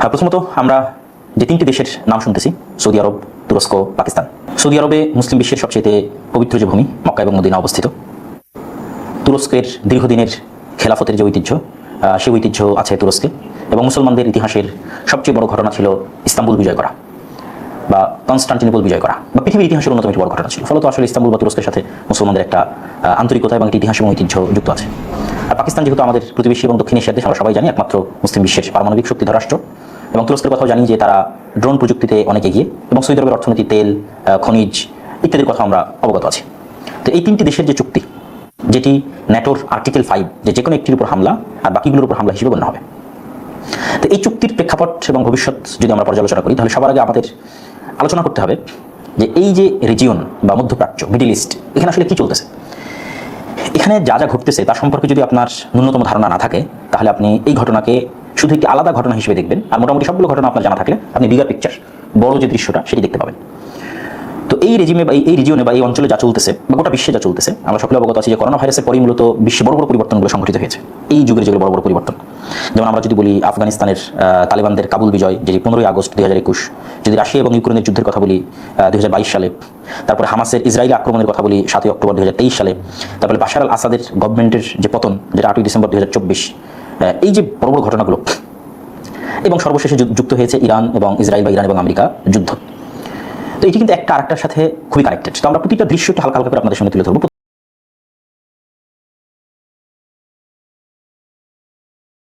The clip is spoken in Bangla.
প্রথমত আমরা যে তিনটি দেশের নাম শুনতেছি, সৌদি আরব, তুরস্ক, পাকিস্তান। সৌদি আরবে মুসলিম বিশ্বের সবচেয়ে পবিত্র যে ভূমি মক্কা এবং মদিনা অবস্থিত। তুরস্কের দীর্ঘদিনের খেলাফতের যে ঐতিহ্য, সেই ঐতিহ্য আছে তুরস্কে, এবং মুসলমানদের ইতিহাসের সবচেয়ে বড় ঘটনা ছিল ইস্তাম্বুল বিজয় করা বা কনস্টান্টিনোপল বিজয় করা, বা পৃথিবীর ইতিহাসের অন্যতম একটি বড় ঘটনা ছিল। ফলত আসলে ইস্তাম্বুল বা তুরস্কের সাথে মুসলমানদের একটা আন্তরিকতা এবং একটি ইতিহাস এবং ঐতিহ্য যুক্ত আছে। আর পাকিস্তান যেহেতু আমাদের প্রতিবেশী এবং দক্ষিণ এশিয়ার দেশ, আমরা সবাই জানি একমাত্র মুসলিম বিশ্বের পারমাণবিক শক্তিধর রাষ্ট্র, এবং তুরস্কের কথাও জানি যে তারা ড্রোন প্রযুক্তিতে অনেক এগিয়ে, এবং সৌদি আরবের অর্থনীতি, তেল, খনিজ ইত্যাদির কথা আমরা অবগত আছি। তো এই তিনটি দেশের যে চুক্তি, যেটি ন্যাটোর আর্টিকেল 5, যে কোনো একটির উপর হামলা আর বাকিগুলোর উপর হামলা হিসেবে গণ্য হবে। তো এই চুক্তির প্রেক্ষাপট এবং ভবিষ্যৎ যদি আমরা পর্যালোচনা করি, তাহলে সবার আগে আমাদের আলোচনা করতে হবে যে এই যে রিজিয়ন বা মধ্যপ্রাচ্য, মিডল ইস্ট, এখানে আসলে কি চলতেছে। এখানে যা যা ঘটতেছে তার সম্পর্কে যদি আপনার ন্যূনতম ধারণা না থাকে, তাহলে আপনি এই ঘটনাকে শুধু একটি আলাদা ঘটনা হিসেবে দেখবেন, আর মোটামুটি সবগুলো ঘটনা আপনার জানা থাকলে আপনি বিগার পিকচার, বড় যে দৃশ্যটা, সেটি দেখতে পাবেন। তো এই রেজিমে বা এই রিজিয়নে বা এই অঞ্চলে যা চলতেছে বা গোটা বিশ্বে যা চলতেছে, আমরা সকলে অবগত আছি যে করোনা ভাইরাসের পরেই মূলত বিশ্বে বড় বড় পরিবর্তনগুলো সংঘটিত হয়েছে। এই যুগের যেগুলো বড় বড় পরিবর্তন, যেমন আমরা যদি বলি আফগানিস্তানের তালিবানদের কাবুল বিজয়, যেটি 15ই আগস্ট 2021, যদি রাশিয়া এবং ইউক্রেনের যুদ্ধের কথা বলি 2022 সালে, তারপরে হামাসের ইসরায়েলি আক্রমণের কথা বলি 7ই অক্টোবর 2023 সালে, তারপরে বাশার আল আসাদের গভর্নমেন্টের যে পতন, যেটা 8ই ডিসেম্বর 2024, এই যে বড় বড় ঘটনাগুলো, এবং সর্বশেষে যুক্ত হয়েছে ইরান এবং ইসরায়েল বা ইরান এবং আমেরিকা যুদ্ধ। তো এটি কিন্তু একটা আরেকটার সাথে খুবই কানেক্টেড। তো আমরা প্রতিটা দৃশ্য একটু হালকা হালকা করে আপনাদের সামনে তুলে ধরবো।